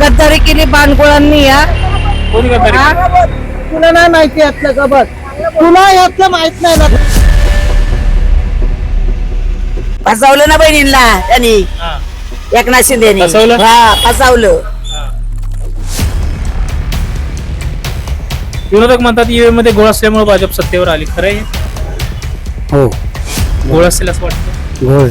गद्दारी केली बाणगुळांनी या. कोणी गद्दारी केली? तुला नाही माहिती यातलं का बघ, तुला यातलं माहित नाही ना. फसवलं ना बहिणींना त्यांनी, हा. एकनाथ शिंदेनी. फसवलं? हा, फसवलं. विरोधक म्हणतात ईव्हीएम मध्ये गोळ असल्यामुळे भाजप सत्तेवर आली. खरं आहे? हो गोळ असेल असं वाटतं. होय.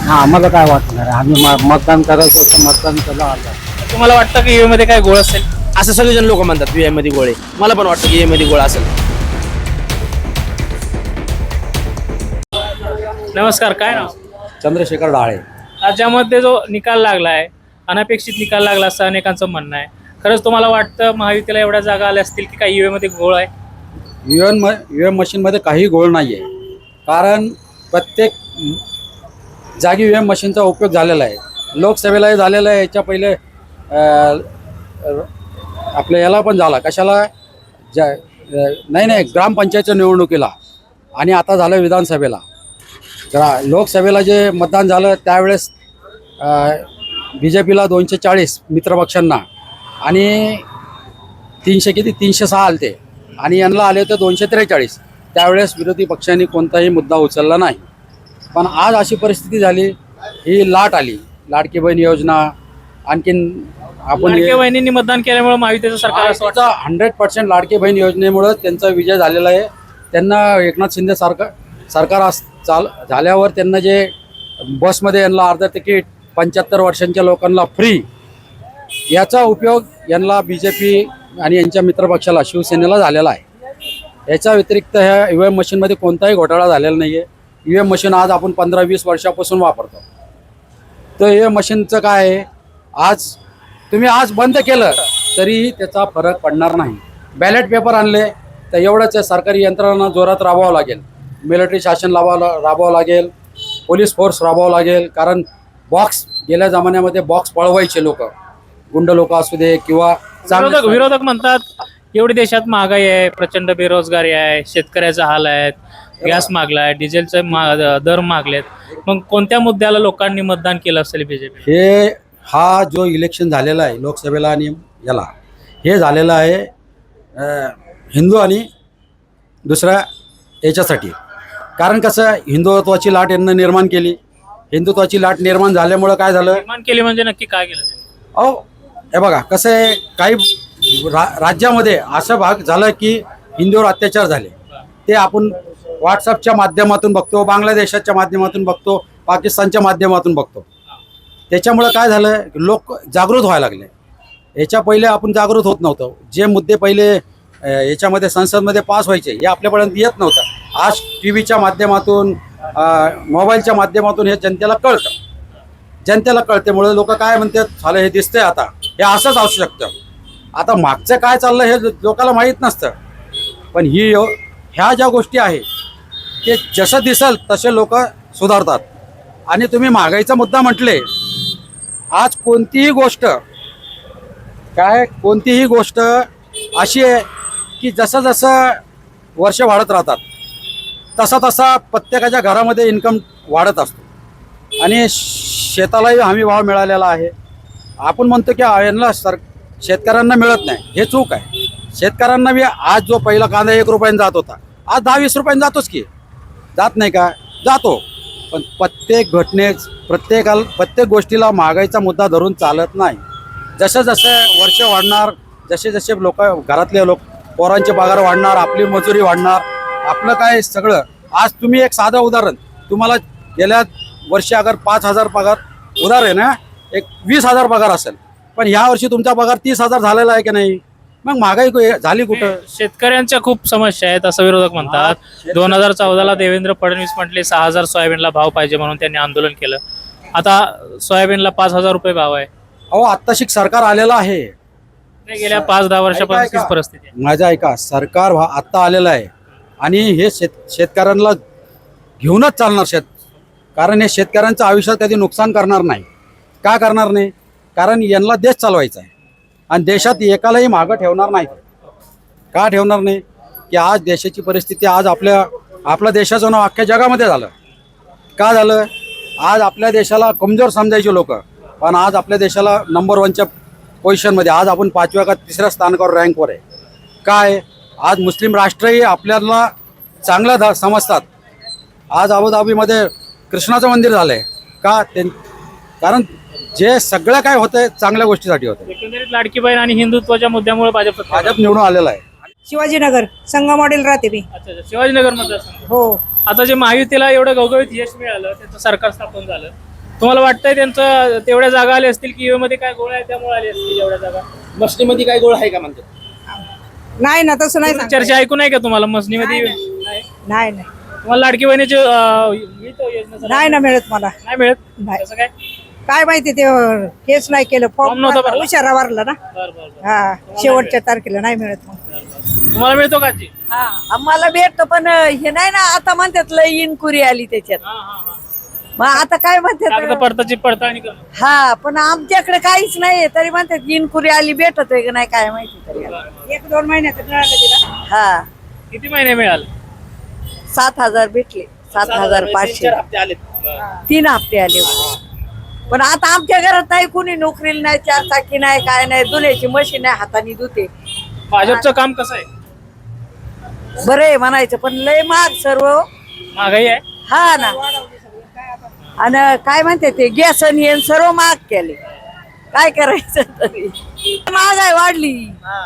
हा आम्हाला काय वाटणार, आम्ही मतदान करायचं होतं, मतदान केलं आलं. तुम्हाला वाटतं की ईव्हीएम मध्ये काय गोळ असेल? असं सगळेजण लोक म्हणतात ईव्हीएम मध्ये गोळे. मला पण वाटतं की ईव्हीएम मध्ये गोळा असेल. नमस्कार, काय नाव? चंद्रशेखर डाळे. राज्यामध्ये जो निकाल लागलाय, अनपेक्षित निकाल लागला असं अनेकांचं म्हणणं आहे. खरंच तुम्हाला वाटतं महायुतीला एवढ्या जागा आल्या असतील की काही ईव्हीएम मध्ये गोळ आहे? ईव्हीएम मशीनमध्ये काही घोळ नाही आहे, कारण प्रत्येक जागी ईव्हीएम मशीनचा उपयोग झालेला आहे. लोकसभेलाही झालेला आहे, याच्या पहिले आपल्या याला पण झाला, कशाला नाही ग्रामपंचायतच्या निवडणुकीला, आणि आता झालं विधानसभेला. लोकसभेला जे मतदान झालं त्यावेळेस BJPला 240 मित्रपक्षांना आणि 306 आलते, आणि यांना आले होते 243. त्यावेळेस विरोधी पक्षांनी कोणताही मुद्दा उचलला नाही. पण आज अशी परिस्थिती झाली, ही लाट आली, लाडकी बहीण योजना. आणखीन आपण लाडक्या बहिणींनी मतदान केल्यामुळे महायुतीचं सरकार असं वाटतं. 100% लाडकी बहीण योजनेमुळे त्यांचा विजय झालेला आहे. त्यांना एकनाथ शिंदे सरकार झाल्यावर त्यांना जे बसमध्ये यांना अर्ध तिकीट, 75 वर्षांच्या लोकांना फ्री, याचा उपयोग यांना BJP आणि यांच्या मित्रपक्षाला शिवसेनेला झालेला आहे. याच्या व्यतिरिक्त ह्या ईव्हीएम मशीनमध्ये कोणताही घोटाळा झालेला नाही आहे. ईव्हीएम मशीन आज आपण 15-20 वर्षापासून वापरतो. तर ईव्हीएम मशीनचं काय आहे, तुम्ही आज बंद केलं तरी त्याचा फरक पडणार नाही. बॅलेट पेपर आणले तर एवढंच आहे, सरकारी यंत्रणा जोरात राबवावं लागेल, मिलिटरी शासन राबवावं लागेल, पोलीस फोर्स राबवावं लागेल. कारण बॉक्स गेल्या जमान्यामध्ये बॉक्स पळवायचे लोक, गुंड लोक असू दे किंवा विरोधक म्हणतात एवढी देशात महागाई आहे, प्रचंड बेरोजगारी आहे, शेतकऱ्याचा हाल आहेत, गॅस मागलाय, डिझेलचे दर मागलेत. मग कोणत्या मुद्द्याला लोकांनी मतदान केलं असेल BJP? हा जो इलेक्शन झालेला आहे लोकसभेला आणि याला, हे झालेलं आहे हिंदू आणि दुसऱ्या याच्यासाठी. कारण कसं, हिंदुत्वाची लाट यांना निर्माण केली. हिंदुत्वाची लाट निर्माण झाल्यामुळं काय झालं, निर्माण केली म्हणजे नक्की काय केलं? अहो हे बघा कसं आहे, काही राज्यामध्ये असं भाग झालं की हिंदूवर अत्याचार झाले. ते आपण व्हॉट्सअपच्या माध्यमातून बघतो, बांगलादेशाच्या माध्यमातून बघतो, पाकिस्तानच्या माध्यमातून बघतो. त्याच्यामुळं काय झालं, लोक जागृत व्हायला लागले. याच्या पहिले आपण जागृत होत नव्हतो. जे मुद्दे पहिले याच्यामध्ये संसदमध्ये पास व्हायचे हे आपल्यापर्यंत येत नव्हतं. आज TV च्या माध्यमातून, मोबाईलच्या माध्यमातून हे जनतेला कळतेमुळे लोक काय म्हणतात, झालं हे दिसतंय, आता हे असंच असू शकतं. आता मागचं काय चाललं हे लोकांना माहीत नसतं. पण ह्या ज्या गोष्टी आहेत ते जसं दिसेल तसे लोक सुधारतात. आणि तुम्ही महागाईचा मुद्दा म्हटले, आज कोणतीही गोष्ट अशी आहे की जसं वर्ष वाढत राहतात तसा प्रत्येकाच्या घरामध्ये इन्कम वाढत असतो. आणि शेतालाही हमी भाव मिळालेला आहे. आपण म्हणतो की यांना शेतकऱ्यांना मिळत नाही, हे चूक आहे. शेतकऱ्यांना बी आज जो पहिला कांदा 1 रुपयाने जात होता, आज 10-20 रुपयाने जातोच की, जात नाही का? जातो. पण प्रत्येक गोष्टीला महागाईचा मुद्दा धरून चालत नाही. जसं वर्ष वाढणार, जसे घरातले पोरांचे पगार वाढणार, आपली मजुरी वाढणार, आपलं काय सगळं. आज तुम्ही एक साधं उदाहरण, तुम्हाला गेल्या वर्षी अगर 5,000 पगार उधार आहे ना, एक 20,000 पगार असेल, पण ह्या वर्षी तुमचा पगार 30,000 झालेला आहे की नाही? मग महागाई झाली कुठं? शेतकऱ्यांच्या खूप समस्या आहेत असं विरोधक म्हणतात. 2014ला देवेंद्र फडणवीस म्हटले 6,000 सोयाबीनला भाव पाहिजे म्हणून त्यांनी आंदोलन केलं. आता सोयाबीनला 5,000 रुपये भाव आहे. अहो आत्ताशिक सरकार आलेलं आहे, गेल्या 5-10 वर्षापासून तीच परिस्थिती आहे. माझं ऐका, सरकार आत्ता आलेलं आहे आणि हे शेतकऱ्यांना घेऊनच चालणार. कारण हे शेतकऱ्यांचं आयुष्यात कधी नुकसान करणार नाही. का करणार नाही? कारण यांना देश चालवायचा आहे आणि देशात एकालाही मागं ठेवणार नाही. का ठेवणार नाही? की आज देशाची परिस्थिती, आज आपल्या देशाचं नाव अख्ख्या जगामध्ये झालं. का झालं? आज आपल्या देशाला कमजोर समजायचे लोक पण आज आपल्या देशाला नंबर 1च्या पोझिशनमध्ये, आज आपण 5व्या का 3ऱ्या स्थानावर रँकवर आहे. काय आज मुस्लिम राष्ट्रही आपल्याला चांगलं समजतात. आज अबुधाबीमध्ये कृष्णाचं मंदिर झालं आहे का कारण जे सगळं काय होतंय चांगल्या गोष्टीसाठी होतं. एकंदरीत लाडकी बहीण आणि हिंदुत्वाच्या मुद्द्यामुळे भाजप निवडून आलेला आहे. शिवाजीनगर संघ मॉडेल राहते मी. अच्छा, शिवाजीनगर मतदारसंघ. हो. आता जे महायुतीला एवढं घवघवीत यश मिळालं, त्यांचं सरकार स्थापन झालं, तुम्हाला वाटतंय त्यांचं तेवढ्या जागा आल्या असतील की मध्ये काय गोळ्या आहे त्यामुळे आले असतील एवढ्या जागा? मस्तीमध्ये काय गोळ आहे का म्हणतात? नाही ना, तसं नाही सांगता चर्चा ऐकून आहे का तुम्हाला मसनीमध्ये? येत. नाही नाही तुम्हाला लाडकी बहिणीची योजना नाही ना मिळत मला. नाही मिळत? नाही. कसं काय? काय माहिती ते हेच नाही केलं. फॉर्म नव्हता भरला? उशिरा भरला ना. बरं बरं बरं. हा, शेवटच्या तारखेला नाही मिळत मग. तुम्हाला मिळतो का आजी? हा आम्हाला भेटतो पण हे नाही ना, आता म्हणतात लय इन्क्वायरी आली त्याच्यात. हा, हा, हा. मग आता काय म्हणतात, कागदपत्राची पडताळणी करणं. हा पण आमच्याकडे काहीच नाही तरी म्हणतात इन्क्वायरी आली, भेटत आहे का नाही काय माहिती तरी. 1-2 महिन्याचं मिळालं तिला. हा किती महिने मिळाले? 7,000 भेटले. 7,500. 3-4 हप्ते आले. 3 हप्ते आले होते. पण आता आमच्या घरात नाही, कुणी नोकरीला नाही, 4 चाकी नाही, काय नाही, धुण्याची मशीन आहे, हाताने धुते. भाजपचं काम कसं आहे? बरं आहे म्हणायचं पण लय महाग सर्व. महागाई आहे. हा ना. आणि काय म्हणते ते गॅस आणि हे सर्व महाग केले, काय करायचं तरी. महागाई वाढली.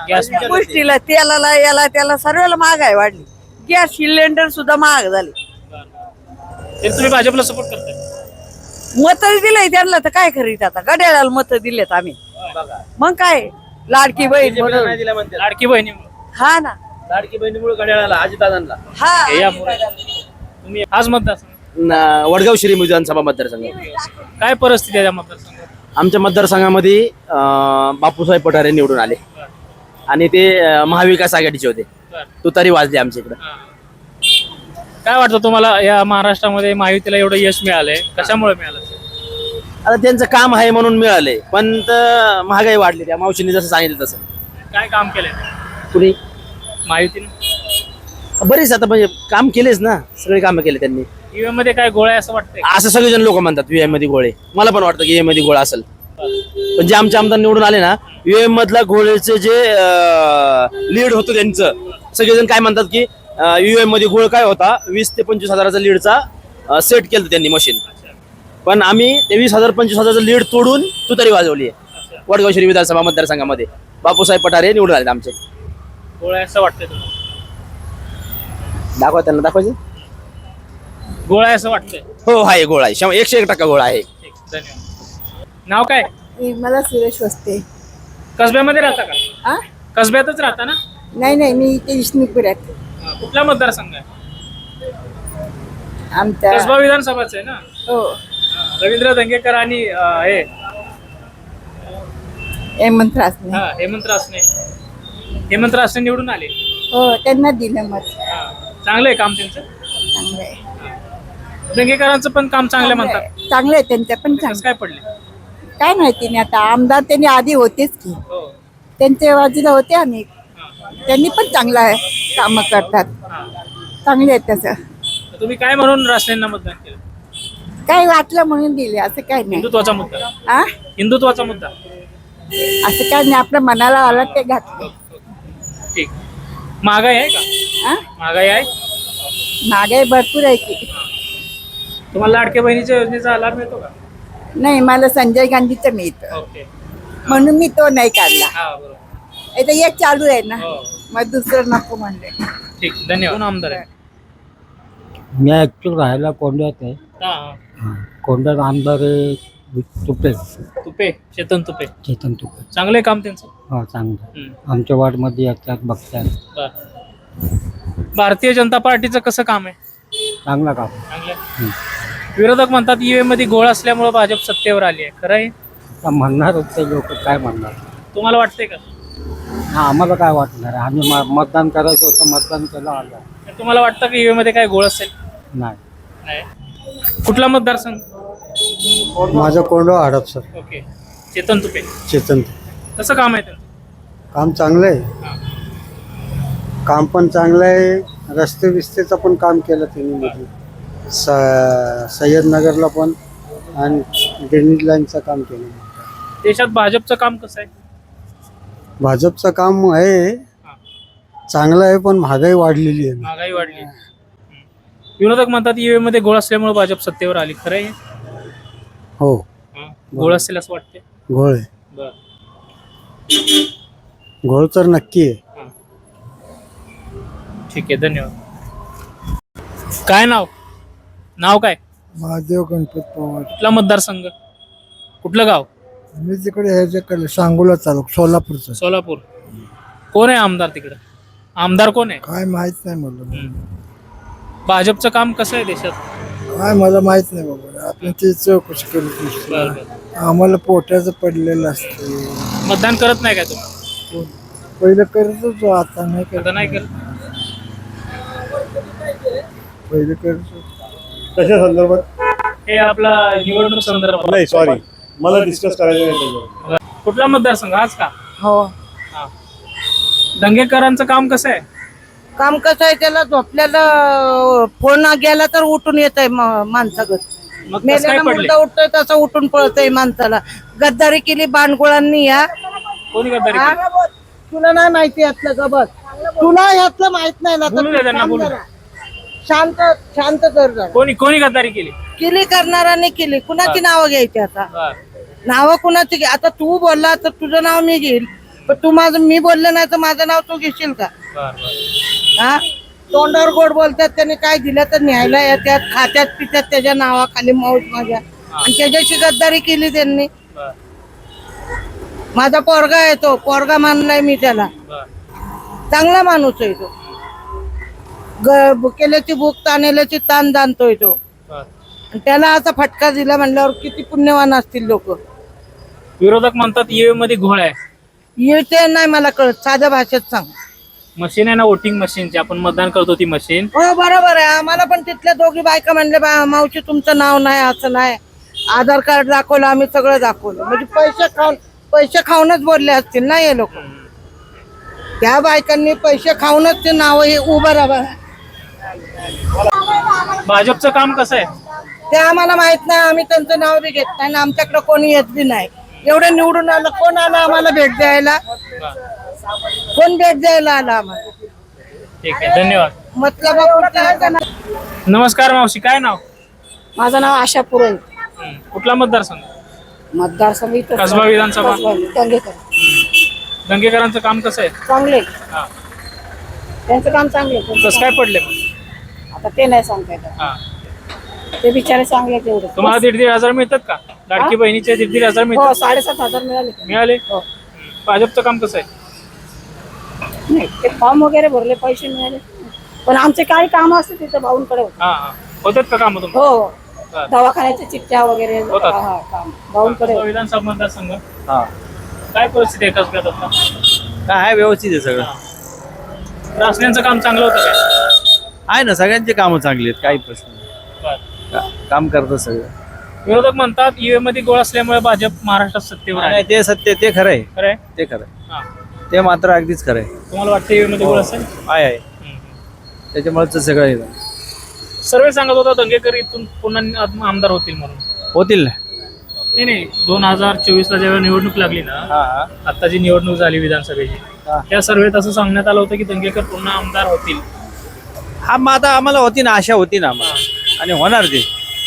गॅस गोष्टीला तेलाला याला त्याला सर्वाला महागाई वाढली. गॅस सिलेंडर सुद्धा महाग झाले. तरी तुम्ही भाजपला सपोर्ट करताय? मत दिलंय त्यांना तर काय करीत आता, गड्याला मत दिलेत आम्ही. मग काय लाडकी बहीण म्हणून. नाही दिला म्हणतात. लाडकी बहिणी हा ना. लाडकी बहिणीमुळे घड्याळाला अजितदादांना. हा तुम्ही आज मतदारसंघ वडगाव श्री विधानसभा मतदारसंघ. काय परिस्थिती आहे त्या मतदारसंघात? आमच्या मतदारसंघामध्ये बापूसाहेब पठारे निवडून आले आणि ते महाविकास आघाडीचे होते. तुतारी वाजली आमच्या इकडे. काय वाटतं तुम्हाला या महाराष्ट्रामध्ये महायुतीला एवढं यश मिळालंय, कशामुळे मिळालं? आता त्यांचं काम आहे म्हणून मिळाले, पण महागाई वाढली. त्या मावशीने जसं सांगितलं तसं. काय काम केलंय कुणी महायुतीने? बरेच आता म्हणजे काम केलेच ना, सगळे कामं केले त्यांनी. ईव्हीएम मध्ये काय गोळ्या आहे असं वाटतंय? असं सगळेजण लोक म्हणतात व्हीएम मध्ये गोळे. मला पण वाटतं की ईएम मध्ये गोळा असेल, पण जे आमचे आमदार निवडून आले ना, ईएम मधला गोळेचं जे लीड होतं त्यांचं, सगळेजण काय म्हणतात की ईएम मध्ये गोळ काय होता, 20 ते 25 हजाराचा लीडचा सेट केलं त्यांनी मशीन. पण आम्ही ते 20,000 25,000चं लीड तोडून तुतारी वाजवली आहे वडगाव श्री विधानसभा मतदारसंघामध्ये. बापूसाहेब पठारे निवडून आले आमचे. गोळ्या असं वाटतंय तुम्हाला? दाखवा त्यांना, दाखवायचं. गोळ्या असं वाटतंय? हो आहे, गोळा आहे. 101% गोळा आहे. ठीक, धन्यवाद. नाव काय? मला सुरेश वस्ते. कसब्यामध्ये राहता का? हा? कसब्यातच राहता ना? नाही मी इथे विष्णुपुरात. कुठला मतदारसंघ आहे? आमच्या कसबा विधानसभाच आहे ना? हो रवींद्र दंगेकर आणि हे हेमंत रासने. हेमंत रासने निवडून आले. हो त्यांना दिलं मत. चांगलं आहे काम त्यांचं. चांगलं आहे. दंगेकरांचं पण काम चांगलं म्हणतात. चांगलं आहे त्यांचं पण कसं चांगलं. काय पडले? काय माहिती नाही आता, आमदार त्यांनी आधी होतेच की, हो. त्यांच्या बाजूला होते आम्ही. त्यांनी पण चांगलं आहे, कामं करतात, चांगले आहेत त्याचं. तुम्ही काय म्हणून रासनेंना मतदान केलं? काय वाटलं म्हणून दिले, असं काय नाही. हिंदुत्वाचा मुद्दा. हा, हिंदुत्वाचा मुद्दा. असं काय नाही, आपल्या मनाला आलं ते घातलं. ठीक. महागाई आहे का? हा, महागाई आहे. महागाई भरपूर आहे की. तुम्हाला लाडक्या बहिणीच्या योजनेचा लाभ मिळतो का? नाही, मला संजय गांधीचं मिळतं ओके. म्हणून मी तो नाही काढला. हा, बरोबर. आता एक चालू आहे ना, हो. मग दुसरं नको म्हणले. ठीक, धन्यवाद. कोण आमदार आहे? मी ॲक्च्युअल राहायला कोंड्यात आहे. हा. कोंड्यात आमदार आहे तुपे, तुपे, चेतन तुपे. चेतन तुपे. चांगलं आहे काम त्यांचं. हो चांगलं. हम्म. आमच्या वार्डमध्ये येतात बघतात. बरं. भारतीय जनता पार्टीचं कसं काम आहे? चांगलं काम. चांगलं आहे. विरोधक म्हणतात ईव्हीएम मध्ये घोळ असल्यामुळे भाजप सत्तेवर आली आहे. खरं आहे? आता म्हणणार होते लोक, काय म्हणणार. तुम्हाला वाटतंय का? हा, आम्हाला काय वाटणार, आम्ही मतदान करायचं होतं, मतदान केलं, आलं. तुम्हाला वाटतं की ईव्हीएम मध्ये काय घोळ असेल? नाही. नाही. कुठला मतदारसंघ? माझं कोंडवा हडप सर. ओके. चेतन तुपे. चेतन. कसं काम आहे त्यांचं? काम चांगलं आहे. काम पण चांगलं आहे. रस्ते बिस्तेचं पण काम केलं त्यांनी मध्ये. सय्यद नगरला पण आणि ड्रेनेज लाईनचं काम केलं. देशात भाजपचं काम कसं आहे? भाजपचं काम आहे चांगलं आहे, पण महागाई वाढलेली आहे. महागाई वाढली. विरोधक म्हणतात ईव्हीएम मध्ये घोळ असल्यामुळे भाजप सत्तेवर आली. खरं आहे? हो, घोळ असेल असं वाटते. घोळ आहे. बर. घोळ तर नक्की आहे. ठीक आहे, धन्यवाद. काय नाव काय? महादेव गणपत पवार. कुठला मतदारसंघ, कुठलं गाव? मी तिकडे ह्याच्याकडे सांगोला तालुका सोलापूरचा. सोलापूर. कोण आहे आमदार तिकडं? आमदार कोण आहे? काय माहित नाही मला. भाजपचं काम कसं आहे देशात? काय मला माहित नाही बाबा, आपण ती चौकशी केली नसते. बरं बरं. आम्हाला पोटाचं पडलेलं असते. मतदान करत नाही काय तुम्ही? पहिलं करत होतो, आता नाही करत. आता नाही करत. पहिलं करत होतो. कशा संदर्भात? हे आपला निवडणूक संदर्भात. नाही सॉरी, मला डिस्कस करायचं नाही त्याच्यावर. कुठला मतदारसंघ आज का? हो. हा. दंगेकरांचं काम कसं आहे? काम कसं आहे, त्याला झोपल्याला फोन गेला तर उठून येत आहे माणसागत. मग कसं काय मेल्याला पडले? मुर्दा उठतोय तसं उठून पळत आहे माणसाला. गद्दारी केली बाणगुळांनी या. कोणी गद्दारी हा? केली? तुला नाही माहिती यातलं का बघ, तुला यातलं माहित नाही ना. बोलू दे त्यांना, बोलू दे. शांत शांत कर जरा. कोणी गद्दारी केली? केली करणाराने केली. कुणाची नावं घ्यायची आता? बर. नावं कुणाची आता तू बोलला तर तुझं नाव मी घेईल, पण तू मी बोललं नाही तर माझं नाव तू घेशील का? बर. हा, तोंडावर गोड बोलतात, त्याने काय दिलं तर न्यायला येतात, खात्यात पित्यात त्याच्या नावाखाली मौज माझ्या, आणि त्याच्याशी गद्दारी केली त्यांनी. बर. माझा पोरगा आहे, तो पोरगा मानलाय मी त्याला. बर. चांगला माणूस आहे तो. भुकेल्याची भूक ताणेल्याची ताण जाणतोय तो. बर. आणि त्याला असा फटका दिला म्हणल्यावर किती पुण्यवान असतील लोक. विरोधक म्हणतात ईव्हीएम मध्ये घोळ आहे. ते नाही मला कळत, साध्या भाषेत सांग. मशीन आहे ना, वोटिंग मशीनची, आपण मतदान करतो ती मशीन. हो बरोबर आहे. आम्हाला पण तिथल्या दोघी बायका म्हणले मावशी तुमचं नाव नाही, असं नाही. आधार कार्ड दाखवलं, आम्ही सगळं दाखवलं. म्हणजे पैसे खाऊनच बोलले असतील ना हे लोक. त्या बायकांनी पैसे खाऊनच ते नाव हे उभं राहा. भाजपचं काम कसं आहे? ते आम्हाला माहित नाही, आम्ही त्यांचं नाव बी घेत नाही, आमच्याकडे कोणी येत बी नाही. एवढं निवडून आलं, कोण आलं आम्हाला भेट द्यायला? कोण भेट द्यायला आला आम्हाला? ठीक आहे, धन्यवाद. मतलब नमस्कार मावशी, काय नाव? माझं नाव आशा पुरे. कुठला मतदारसंघ? मतदारसंघ इथं कसबा विधानसभा. दंगेकर दंगेकरांचं काम कसं आहे? चांगले, हा. त्यांचं काम चांगले. कसं काय पडले मग? आता ते नाही सांगता येत, हा. ते बिचारे चांगले तेवढे. तुम्हाला 1,500 मिळतात का? लाडकी बहिणीचे 1,500 हो, मिळतात? 7,500 मिळाले. मिळाले. हो. भाजपचं काम कसं आहे? नाही, ते फॉर्म वगैरे भरले, पैसे मिळाले, पण आमचे काही काम असते तिथं भाऊंकडे होते. हा हा. होतात का काम तुम्ही? हो, दवाखान्याच्या चिठ्ठ्या वगैरे होतात. हा, काम भाऊंकडे कसबा होते. विधानसभा मतदारसंघ हा, काय परिस्थिती आहे कसब्यात आता? काय आहे, व्यवस्थित आहे सगळं. रासण्यांचं काम चांगलं होतं काय? आहे ना, सगळ्यांची कामं चांगली आहेत, काही प्रश्न नाही. बरं. काम करतं सगळं. विरोधक म्हणतात ईव्हीएम मध्ये गोळ असल्यामुळे भाजप महाराष्ट्रात सत्तेवर आहे. नाही, ते सत्य, ते खरं आहे, खरं आहे? ते खरं आहे, हा. ते मात्र अगदीच खरं आहे. तुम्हाला वाटतं ईव्हीएम मध्ये गोळ असेल? आहे, त्याच्यामुळे सगळं आहे. सर्वे सांगत होता दंगेकर इथून पुन्हा आमदार होतील म्हणून. होतील ना. नाही 2024 ला जेव्हा निवडणूक लागली ना, हा, आता जी निवडणूक झाली विधानसभेची, हा. त्या सर्वेत असं सांगण्यात आलं होतं की दंगेकर पुन्हा आमदार होतील. हा, मग आता आम्हाला होती ना, आशा होती ना आम्हाला, आणि होणार ते.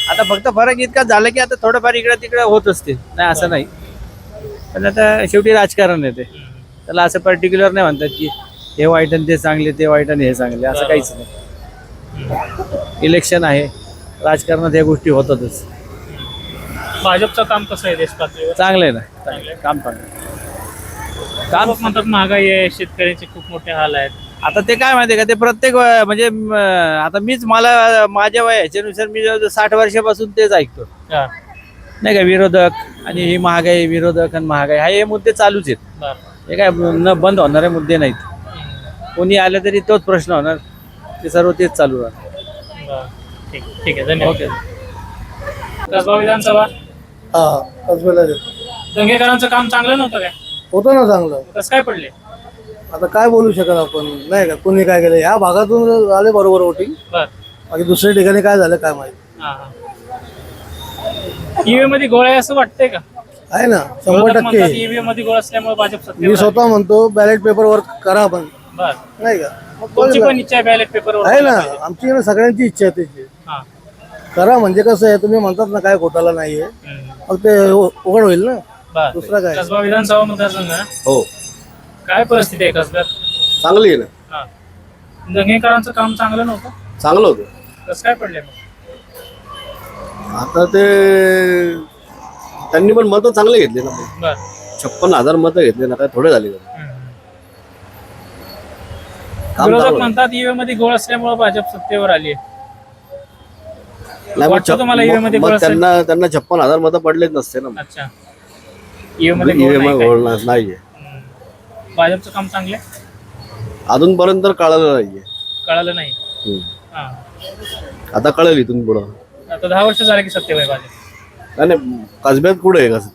आता फक्त फरक इतका झाला की आता थोडंफार इकडे तिकडे होत असते, नाही असं नाही. पण आता शेवटी राजकारण आहे ते, त्याला असं पर्टिक्युलर नाही म्हणतात की हे वाईट आणि ते चांगले, ते वाईट आणि हे चांगले, असं काहीच नाही. इलेक्शन आहे, राजकारणात या गोष्टी होतातच. भाजपचं काम कसं आहे देश पातळीवर? चांगलं आहे ना, चांगलं आहे. काम चांगलं आहे. काम म्हणतात महागाई आहे, शेतकऱ्यांचे खूप मोठे हाल आहेत. आता ते काय माहिती आहे का, ते प्रत्येक म्हणजे आता मीच मला माझ्या वयाच्यानुसार मी जवळजवळ 60 वर्षापासून तेच ऐकतो, हा. नाही का. विरोधक आणि ही महागाई, विरोधक आणि महागाई, हा हे मुद्दे चालूच आहेत. बरं. हे काय न बंद होणारे मुद्दे नाहीत. कोणी आलं तरी तोच प्रश्न होणार, ते सर्व तेच चालू राहणार. बरं. ठीक आहे, धन्यवाद. कसबा विधानसभा दंगेकरांचं काम चांगलं नव्हतं काय? होतं ना चांगलं. कसं काय पडले? आता काय बोलू शकत आपण, नाही का. कोणी काय केलं, ह्या भागातून झाले बरोबर वोटिंग, बर. बाकी दुसऱ्या ठिकाणी काय झालं काय माहिती. ईव्हीएम मध्ये घोळ आहे असं वाटतंय का? आहे ना, 100%. ईव्हीएम मध्ये गोळ असल्यामुळे भाजप मी सत्तेवर स्वतः म्हणतो बॅलेट पेपरवर करा पण आली. बर नाही का. तुमची पण इच्छा आहे बॅलेट पेपरवर आहे ना, आमची ना सगळ्यांची इच्छा आहे त्याची. हा. करा म्हणजे कसं आहे, तुम्ही म्हणतात ना काय घोटाळा नाहीये, मग ते उघड होईल ना. बर दुसरा काय? कसबा विधानसभा मतदारसंघ ना? हो काय परिस्थिती आहे कसब्यात? चांगली आहे ना, हा. दंगेकरांचं काम चांगलं नव्हतं, चांगलं होतं. कसं काय पडले मग? आता ते त्यांनी पण मतं चांगले घेतले ना, बर 56,000 मतं घेतले ना, काय थोडे झाले का? काम विरोधक चांगलं. म्हणतात ईव्हीएम मध्ये गोळ असल्यामुळे भाजप सत्तेवर आली आहे. नाही, वाटतं तुम्हाला EVM मध्ये मग गोळ असेल? त्यांना 56,000 मतं पडलेच नसते ना. अच्छा, ईव्हीएम मध्ये गोळ EVM नाही काय? गोळ नाहीये, भाजपचं काम चांगलं आहे? अजूनपर्यंत कळालं नाहीये. कळालं नाही. हम्म. हा. आता कळेल इथून पुढं. आता 10 वर्ष झाले की सत्तेवर आहे भाजप. नाही कसब्यात कुठे आहे कसं.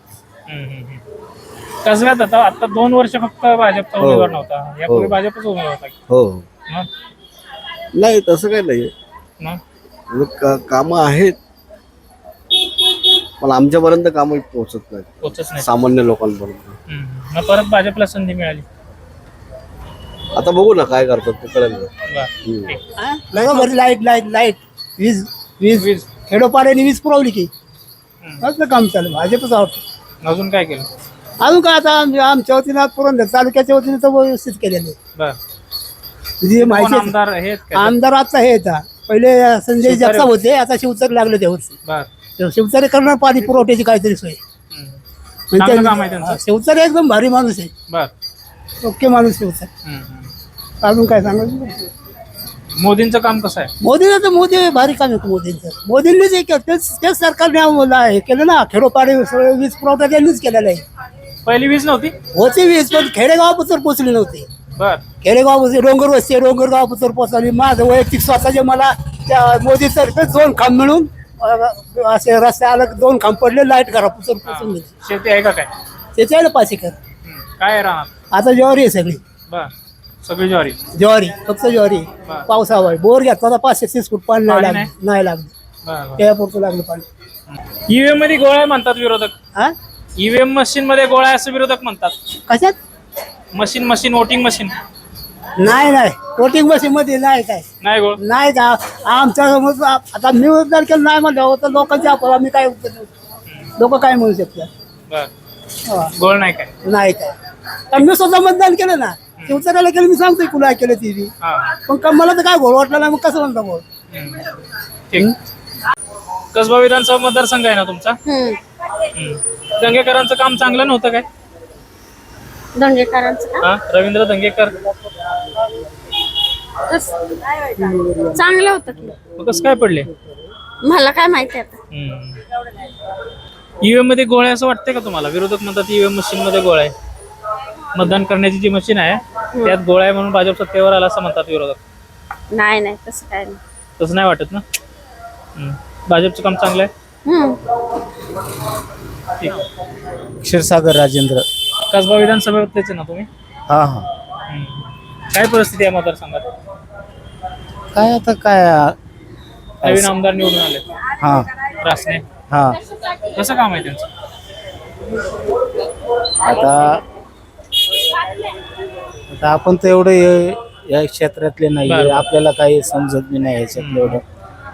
कसब्यात आता 2 वर्ष फक्त भाजपचा हो. उमेदवार नव्हता, यापूर्वी हो. भाजपचा उमेदवार होता. हो मग? नाही तसं काही नाहीये, मग? कामं आहेत पण आमच्यापर्यंत कामं पोहोचत नाहीत, पोचच नाही. सामान्य लोकांपर्यंत. मग परत भाजपला संधी मिळाली. आता बघू ना काय करतात ते कळेल ना. वा. ठीक. लाईट लाईट लाईट वीज वीज वीज. खेडोपाड्याने वीज पुरवली की असं काम चालू भाजपच आवडतं. अजून काय केलं? अजून काय आता आमच्या वतीनं पुरंदर तालुक्याच्या वतीनं तर व्यवस्थित केलेलं आहे. बर. जी कोण माहिती आमदार आहेत का? आमदार आता हे येतात, पहिले संजय शिवतारे. जगताप होते, आता शिवतारे लागले त्या वर्षी. बर. शिवतारे करणार पाणी पुरवठ्याची काहीतरी सोय. चांगलं काम आहे त्यांचं. शिवतारे एकदम भारी माणूस आहे, बर. ओके माणूस शिवतारे. अजून काय सांगायचं? मोदींचं काम कसं आहे? मोदीचं तर मोदी भारी काम आहे मोदींचं. मोदींनीच हे केलं, तेच सरकारने हे केलं ना, खेडोपाडी वीज पुरवठा त्यांनीच केलेला आहे. पहिली वीज नव्हती. होती वीज पण खेडेगावापासून पोचली नव्हती. बर. खेडेगाव डोंगर वस्ती डोंगर गावापासून पोचली. माझं वैयक्तिक स्वतःचे मला त्या मोदीतर्फे 2 खांब मिळून असे रस्ते आलं 2 खांब पडले, लाईट घरापासून पोचून गेली. शेती आहे का काय? त्याच्या आहे ना 5 एकर. काय राहणार? आता ज्वारी आहे सगळी, बर. सगळी ज्वारी. ज्वारी फक्त ज्वारी. पावसावर बोर घेतला तर 530 फूट पाणी नाही पाणी लागलं, नाही लागलं, बर. त्यापुरतं लागलं पाणी. ईव्हीएम मध्ये गोळा आहे म्हणतात विरोधक. हा ईव्हीएम मशीन मध्ये गोळा आहे असं विरोधक म्हणतात. कशात? मशीन वोटिंग मशीन नाही नाही वोटिंग मशीन मध्ये नाही काय नाही गोळ. नाही का. आमच्या समोर आता मी मतदान केलं नाही म्हणलं तर लोकांची आपण मी काय लोक काय म्हणू शकतात. बर. हा. गोळ नाही काय? नाही काय, कारण मी स्वतः मतदान केलं ना, शिवसेनेला केलं, मी सांगतोय कुणा केलं ती. हा. पण मला तर काय गोळ वाटलं नाही, मग कसं म्हणता गोळ. ठीक. कसबा विधानसभा मतदारसंघ आहे ना तुमचा? दंगेकरांचं काम चांगलं नव्हतं काय? दंगेकरांचं का? हा, रवींद्र दंगेकर. चांगलं होतं की. मग कसं काय पडले? मला काय माहिती आता. ईव्हीएम मध्ये गोळ्या असं वाटतंय का तुम्हाला? विरोधक म्हणतात ईव्हीएम मशीन मध्ये गोळा आहे. मतदान करण्याची जी मशीन आहे त्यात गोळा आहे म्हणून भाजप सत्तेवर आला असं म्हणतात विरोधक. नाही नाही तसं काय नाही. तसं नाही वाटत ना? भाजपचं काम चांगलं आहे. ठीक. क्षीरसागर राजेंद्र. कसबा विधानसभेतलेच आहे ना तुम्ही? हा हा. काय परिस्थिती आहे मतदारसंघात? काय आता काय. नवीन आमदार निवडून आले हा रासने. हा. कसं काम आहे त्यांचं? आता आपण तर एवढं या क्षेत्रातले नाही, बरं. आपल्याला काही समजत बी नाही याच्यातलं. एवढं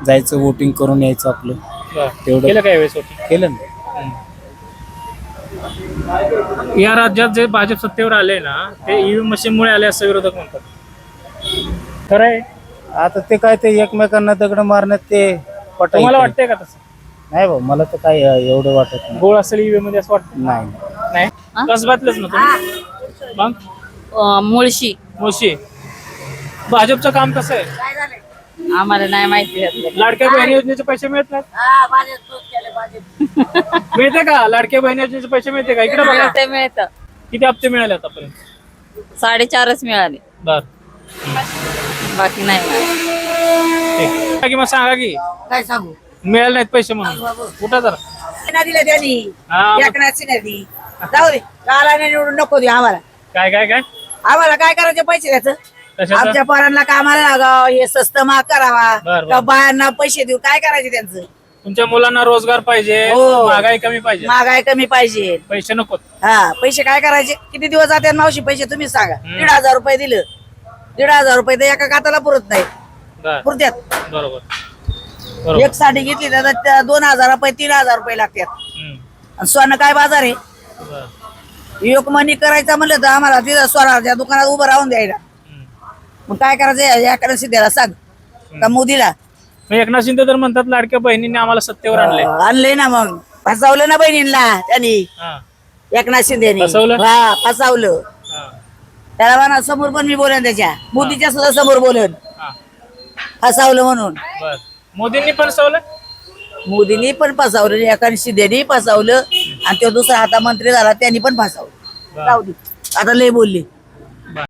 जायचं वोटिंग करून यायचं आपलं तेवढं केलं काय वेळेस होती? केलं ना. या राज्यात जे भाजप सत्तेवर आले ना ते ईव्हीएम मशीन मुळे आले असं विरोधक म्हणतात. खरं आहे? आता ते काय ते एकमेकांना दगड मारण्यात ते तुम्हाला पटायचं वाटतंय का तसं? नाही भाऊ, मला तर काय एवढं वाटत नाही. गोळ असेल ईव्हीएम मध्ये असं वाटतं? नाही नाही. कसबातलेच ना तुम्ही? मग मुळशी. मुळशी. भाजपचं काम कसं आहे? आम्हाला नाही माहिती. लाडक्या बहिणी योजनेचे पैसे मिळत नाहीत? मिळते का? लाडक्या बहिणी योजनेचे पैसे मिळते का? इकडे बघा. मिळतं. किती हप्ते मिळाले आतापर्यंत? 4.5 मिळाले, बर. बाकी नाही मिळाले. ठीक. मग सांगा की काय सांगू, मिळाले नाहीत पैसे म्हणून. कुठं जरा दिले त्यांनी हा, मग एकनाथची नदी. जाऊ दे, काला निवडून नको देऊ आम्हाला. काय काय काय आम्हाला काय करायचे पैसे द्यायचं? कशाचं? आमच्या पोरांना कामाला लागावं, हे स्वस्त महाग करावा, बरं, बरं. का बायांना पैसे देऊ, काय करायचे त्यांचं? तुमच्या मुलांना रोजगार पाहिजे, हो. महागाई कमी पाहिजे, महागाई कमी पाहिजे. पैसे नको. हा पैसे काय करायचे? किती दिवस जाते मावशी पैसे तुम्ही सांगा. 1,500 रुपये दिलं, 1,500 रुपये तर एका काताला पुरत नाही. पुरत्यात. बरोबर बरोबर. एक साडी घेतली तर 2,000 रुपये 3,000 रुपये लागतात. आणि सोनं काय बाजार आहे? बरं. योगमनी करायचं म्हणलं तर आम्हाला तिथं स्वराच्या दुकानात उभं राहून द्यायला. मग काय करायचं? या सिद्ध्याला सांग का मोदीला मग एकनाथ शिंदे तर म्हणतात लाडक्या बहिणींनी आम्हाला सत्तेवर आणले. आणलंय ना, मग फसवलं ना बहिणींना त्यांनी. हा. एकनाथ शिंदेनी फसवलं? हा फसवलं. हा. त्याला म्हणा समोर पण मी बोलेन, त्याच्या मोदीच्या सुद्धा समोर बोलेन हा. फसवलं म्हणून. बर. मोदींनी पण फसवलं. मोदींनी पण फसवलं, एकनाथ शिंदेनी फसवलं आणि तो दुसरा आता मंत्री झाला त्यांनी पण फसवलं. जाऊ दे, आता लय बोलली.